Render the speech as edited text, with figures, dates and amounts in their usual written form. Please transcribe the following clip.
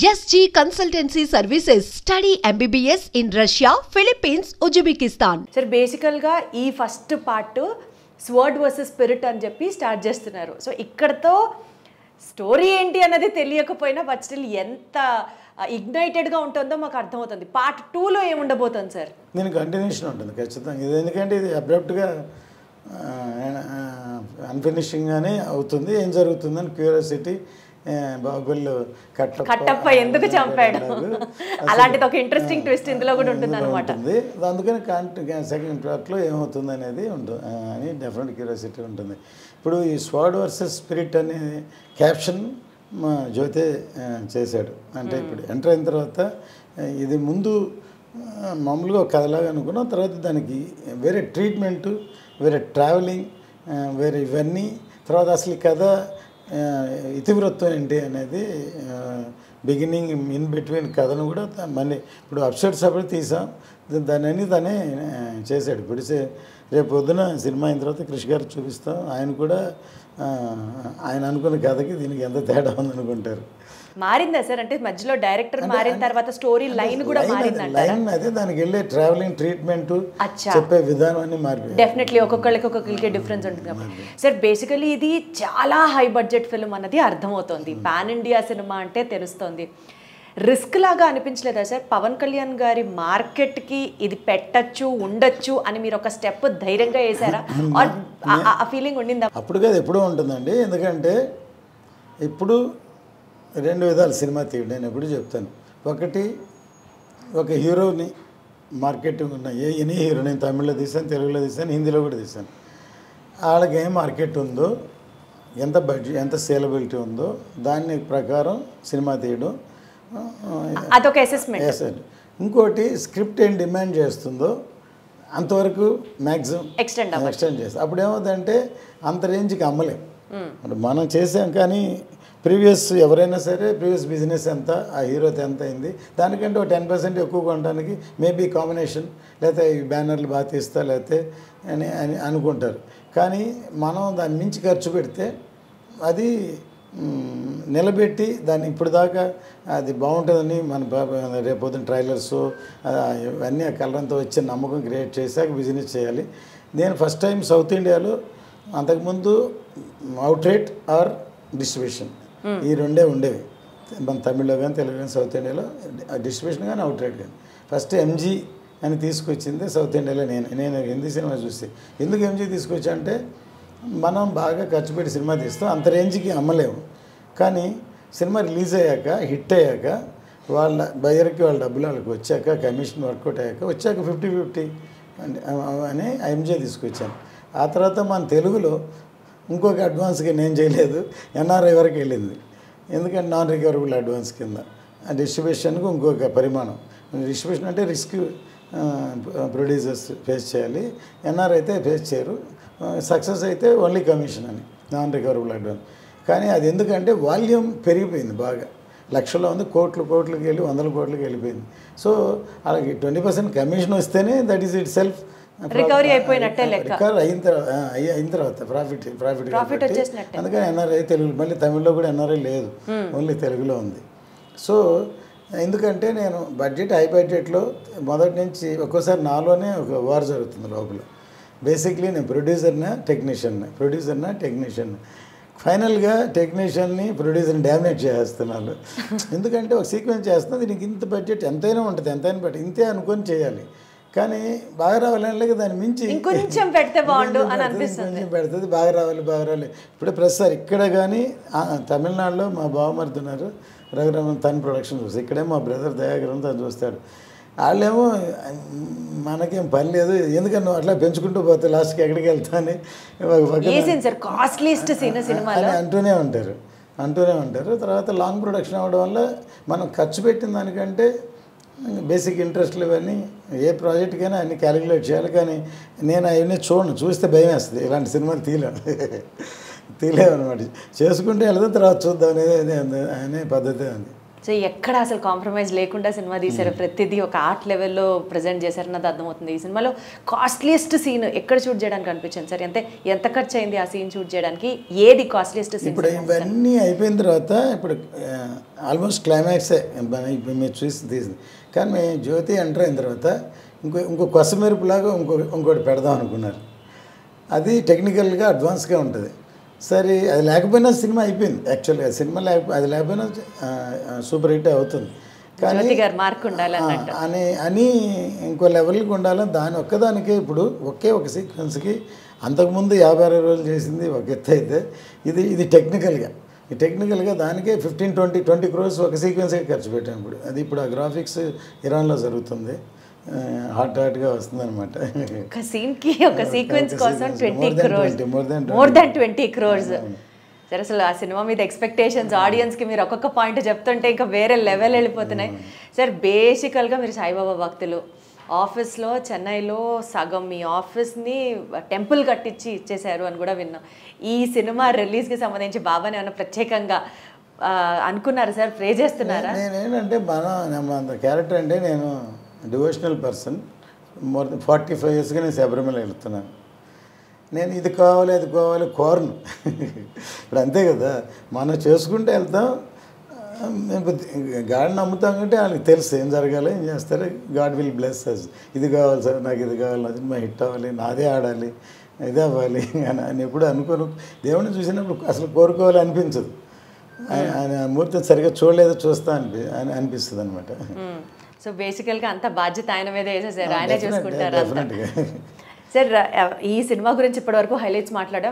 SG Consultancy Services. Study MBBS in Russia, Philippines, Uzbekistan. Sir బేసికల్గా ఈ first part sword versus spirit అని చెప్పి start చేస్తున్నారు. So ఇక్కడతో స్టోరీ ఏంటి అన్నది తెలియకపోయినా బట్ స్టిల్ ఎంత ఇగ్నైటెడ్గా ఉంటుందో మాకు అర్థమవుతుంది. పార్ట్ 2లో ఏముండబోతుంది సార్? దీని కంటిన్యూషన్ ఉంటుంది ఖచ్చితంగా. ఇది ఎందుకంటే ఇది అబ్రప్ట్గా అన్ఫినిషింగ్గానే అవుతుంది. ఏం జరుగుతుందని క్యూరియాసిటీ. బాహుబలి కట్టప్ప ఎందుకు చంపాడు అలాంటిది ఒక ఇంట్రెస్టింగ్ ట్విస్ట్ ఇందులో కూడా ఉంటుంది అనమాట. అందుకని సెకండ్ పార్ట్లో ఏమవుతుంది అనేది ఉంటుంది అని డెఫినెట్ క్యూరియాసిటీ ఉంటుంది. ఇప్పుడు ఈ స్వర్డ్ వర్సెస్ స్పిరిట్ అనే క్యాప్షన్ మా జ్యోతే చేశాడు. అంటే ఇప్పుడు ఎంటర్ అయిన తర్వాత ఇది ముందు మామూలుగా ఒక కథలాగా అనుకున్నాం. తర్వాత దానికి వేరే ట్రీట్మెంటు, వేరే ట్రావెలింగ్, వేరే ఇవన్నీ, తర్వాత అసలు ఈ కథ ఇతివృత్తం ఏంటి అనేది బిగినింగ్ ఇన్ బిట్వీన్ కథను కూడా మళ్ళీ ఇప్పుడు అప్సెట్స్ అప్పుడు తీసాం. దాన్ని తనే చేశాడు. ఇప్పుడు రేపు పొద్దున సినిమా అయిన తర్వాత కృషి గారు చూపిస్తాం. ఆయన కూడా ఆయన అనుకున్న కథకి దీనికి ఎంత తేడా ఉందనుకుంటారు. మారిందా సార్? అంటే మధ్యలో డైరెక్టర్ మారిన తర్వాత స్టోరీ లైన్ కూడా మారిందంటారా? లైన్ అదే, దానికి వెళ్ళే ట్రావెలింగ్ ట్రీట్మెంట్ చెప్పే విధానం అన్ని మారిపోయింది. డెఫినెట్లీ ఒక్కొక్కరికి డిఫరెన్స్ ఉంటుంది కాబట్టి. సార్ బేసికలీ ఇది చాలా హై బడ్జెట్ ఫిల్మ్ అన్నది అర్థమవుతుంది. పాన్ ఇండియా సినిమా అంటే తెలుస్తుంది. రిస్క్ లాగా అనిపించలేదా సార్? పవన్ కళ్యాణ్ గారి మార్కెట్కి ఇది పెట్టచ్చు ఉండొచ్చు అని మీరు ఒక స్టెప్ ధైర్యంగా వేసారా? ఆ ఫీలింగ్ ఉండిందా? అప్పుడు కాదు, ఎప్పుడూ ఉంటుందండి. ఎందుకంటే ఇప్పుడు రెండు విధాలు సినిమా తీయడం. నేను ఎప్పుడు చెప్తాను, ఒకటి ఒక హీరోని మార్కెటింగ్ ఉన్న ఎనీ హీరో, నేను తమిళ్లో తీసాను, తెలుగులో తీసాను, హిందీలో కూడా తీసాను. వాళ్ళకి ఏం మార్కెట్ ఉందో, ఎంత బడ్జెట్, ఎంత సేలబిలిటీ ఉందో దాని ప్రకారం సినిమా తీయడం అదొక అసెస్మెంట్. ఇంకోటి స్క్రిప్ట్ ఏం డిమాండ్ చేస్తుందో అంతవరకు మ్యాక్సిమం ఎక్స్టెండ్ చేస్తాం. అప్పుడు ఏమవుతుందంటే అంత రేంజ్కి అమ్మలేం. అంటే మనం చేసాం, కానీ ప్రీవియస్ ఎవరైనా సరే ప్రీవియస్ బిజినెస్ ఎంత, ఆ హీరోతో ఎంత అయింది, దానికంటే ఒక 10% ఎక్కువ కొనడానికి మేబీ కాంబినేషన్, లేకపోతే ఈ బ్యానర్లు బాగా తీస్తా లేకపోతే అని అనుకుంటారు. కానీ మనం దాన్ని మించి ఖర్చు పెడితే అది నిలబెట్టి దాన్ని ఇప్పుడు దాకా అది బాగుంటుందని మన రేపొద్దున ట్రైలర్స్ ఇవన్నీ ఆ కలరంతా వచ్చే నమ్మకం క్రియేట్ చేశాక బిజినెస్ చేయాలి. నేను ఫస్ట్ టైం సౌత్ ఇండియాలో, అంతకుముందు అవుట్రేట్ ఆర్ డిస్ట్రిబ్యూషన్ ఈ రెండే ఉండేవి. మన తమిళ్లో కానీ తెలుగు కానీ సౌత్ ఇండియాలో డిస్ట్రిబ్యూషన్ కానీ అవుట్రేట్ కానీ. ఫస్ట్ ఎంజీ అని తీసుకొచ్చింది సౌత్ ఇండియాలో. నేను హిందీ సినిమా చూస్తే ఎందుకు ఎంజీ తీసుకొచ్చా అంటే, మనం బాగా ఖర్చు పెట్టి సినిమా తీస్తాం, అంత రేంజ్కి అమ్మలేము. కానీ సినిమా రిలీజ్ అయ్యాక, హిట్ అయ్యాక, వాళ్ళ బయర్కి వాళ్ళ డబ్బులు వాళ్ళకి వచ్చాక, కమిషన్ వర్కౌట్ అయ్యాక వచ్చాక 50-50 అని ఎంజే తీసుకొచ్చాను. ఆ తర్వాత మన తెలుగులో ఇంకొక అడ్వాన్స్గా నేను చేయలేదు, ఎన్ఆర్ఐ వరకు వెళ్ళింది. ఎందుకంటే నాన్ రికవరబుల్ అడ్వాన్స్ కింద ఆ డిస్ట్రిబ్యూషన్కు ఇంకొక పరిమాణం. డిస్ట్రిబ్యూషన్ అంటే రిస్క్ ప్రొడ్యూసర్స్ ఫేస్ చేయాలి, ఎన్ఆర్ఐ అయితే ఫేస్ చేయరు. సక్సెస్ అయితే ఓన్లీ కమిషన్ అని నాన్ రికవరబుల్ అడ్వాన్స్. కానీ అది ఎందుకంటే వాల్యూమ్ పెరిగిపోయింది బాగా, లక్షల్లో ఉంది, కోట్లకి వెళ్ళి 100 కోట్లకి వెళ్ళిపోయింది. సో అలాగే 20% కమిషన్ వస్తేనే that is it self recovery అయిపోయినట్టే లెక్క. రికవర్ అయిన తర్వాత ప్రాఫిట్ వచ్చేసినట్టే. అందుకని ఎన్ఆర్ఐ తెలుగు, మళ్ళీ తమిళ్లో కూడా ఎన్ఆర్ఐ లేదు, ఓన్లీ తెలుగులో ఉంది. సో ఎందుకంటే నేను బడ్జెట్, హై బడ్జెట్లో మొదటి నుంచి ఒక్కోసారి నాలోనే ఒక వార్ జరుగుతుంది లోపల. బేసిక్లీ నేను ప్రొడ్యూసర్నా టెక్నీషియన్, ఫైనల్గా టెక్నీషియన్ని ప్రొడ్యూసర్ని డామినేట్ చేస్తున్నాను. ఎందుకంటే ఒక సీక్వెన్స్ చేస్తున్నా, దీనికి ఇంత బడ్జెట్ ఎంతైనా ఉంటుంది, ఎంతైనా బట్టి ఇంతే అనుకొని చేయాలి. కానీ బాగా రావాలని దాన్ని మించి కొంచెం పెడితే బాగుండు అని అనిపిస్తుంది. కొంచెం పెడుతుంది, బాగా రావాలి. ఇప్పుడే ప్రస్తుతం ఇక్కడ కానీ తమిళనాడులో మా బావమరిది ఉన్నారు, రఘురామన్, తన ప్రొడక్షన్ చూస్తాడు. ఇక్కడేమో మా బ్రదర్ దయాకరం తను చూస్తాడు. వాళ్ళేమో మనకేం పని లేదు, ఎందుకని నువ్వు అట్లా పెంచుకుంటూ పోతే లాస్ట్కి ఎక్కడికి వెళ్తా అని అంటూనే ఉంటారు. తర్వాత లాంగ్ ప్రొడక్షన్ అవ్వడం వల్ల మనం ఖర్చు పెట్టిన దానికంటే బేసిక్ ఇంట్రెస్ట్లు ఇవన్నీ ఏ ప్రాజెక్ట్కైనా అన్ని క్యాలిక్యులేట్ చేయాలి. కానీ నేను అవన్నీ చూస్తే భయం వేస్తుంది. ఇలాంటి సినిమాలు తీలేమన్నమాట. చేసుకుంటే వెళ్తే తర్వాత చూద్దాం అనే పద్ధతి ఉంది. సో ఎక్కడ అసలు కాంప్రమైజ్ లేకుండా సినిమా తీశారు, ప్రతిదీ ఒక ఆర్ట్ లెవెల్లో ప్రజెంట్ చేశారన్నది అర్థమవుతుంది. ఈ సినిమాలో కాస్ట్లీయెస్ట్ సీన్ ఎక్కడ షూట్ చేయడానికి అనిపించింది సార్? ఎంత ఖర్చు అయింది ఆ సీన్ షూట్ చేయడానికి? ఏది కాస్ట్లీయెస్ట్ సీన్? ఇప్పుడు ఇవన్నీ అయిపోయిన తర్వాత ఇప్పుడు ఆల్మోస్ట్ క్లైమాక్సే ఇప్పుడు మీరు చూసి తీసింది. కానీ మేము జ్యోతి ఎంటర్ అయిన తర్వాత ఇంకో కొసమెరుపులాగా ఇంకోటి పెడదాం అనుకున్నారు. అది టెక్నికల్గా అడ్వాన్స్గా ఉంటుంది. సరే అది లేకపోయినా సినిమా అయిపోయింది. యాక్చువల్గా సినిమా అది లేకపోయినా సూపర్ హిట్ అవుతుంది. కానీ మార్క్ ఉండాలి అని ఇంకో లెవెల్కి ఉండాలని దాని ఒక్కదానికే ఇప్పుడు ఒక సీక్వెన్స్కి అంతకుముందు 50-60 రోజులు చేసింది ఒక ఎత్తు అయితే ఇది టెక్నికల్గా దానికే 15-20 crores ఒక సీక్వెన్స్కి ఖర్చు పెట్టాను. ఇప్పుడు ఆ గ్రాఫిక్స్ ఇరాన్లో జరుగుతుంది, హాట్గా వస్తుంది అనమాట. ఒక సీన్కి ఒక సీక్వెన్స్ కోసం 20 crores, మోర్ దాన్ 20 crores. సరే, అసలు ఆ సినిమా మీద ఎక్స్పెక్టేషన్స్ ఆడియన్స్కి మీరు ఒక్కొక్క పాయింట్ చెప్తుంటే ఇంకా వేరే లెవెల్ వెళ్ళిపోతున్నాయి సార్. బేసికల్గా మీరు సాయిబాబా భక్తులు, ఆఫీస్లో చెన్నైలో సగం మీ ఆఫీస్ని టెంపుల్ కట్టించి ఇచ్చేశారు అని కూడా విన్నాం. ఈ సినిమా రిలీజ్కి సంబంధించి బాబాని ఏమైనా ప్రత్యేకంగా అనుకున్నారు సార్? ప్రే చేస్తున్నారా? నేనేంటంటే అంత క్యారెక్టర్ అంటే నేను డివోషనల్ పర్సన్. మోర్ దెన్ 45 yearsగా నేను శబరిమల వెళ్తున్నాను. నేను ఇది కావాలి అది కావాలి కోరను. ఇప్పుడు అంతే కదా, మనం చేసుకుంటే వెళ్తాం. గాడ్ నమ్ముతాం కంటే వాళ్ళకి తెలుసు ఏం జరగాలి, ఏం చేస్తారు. God will bless us. ఇది కావాలి సార్, నాకు ఇది కావాలి, అది మా హిట్ అవ్వాలి, నాదే ఆడాలి, ఇదే అవ్వాలి అని ఎప్పుడు అనుకోను. దేవుడిని చూసినప్పుడు అసలు కోరుకోవాలి అనిపించదు. ఆయన మూర్తి సరిగ్గా చూస్తా అనిపిస్తుంది అనమాట. సో బేసికల్గా అంత బాధ్యత ఆయన మీద వేసేసారు, ఆయనే చూసుకుంటారు. సార్, ఈ సినిమా గురించి ఇప్పటివరకు హైలైట్స్ మాట్లాడాం.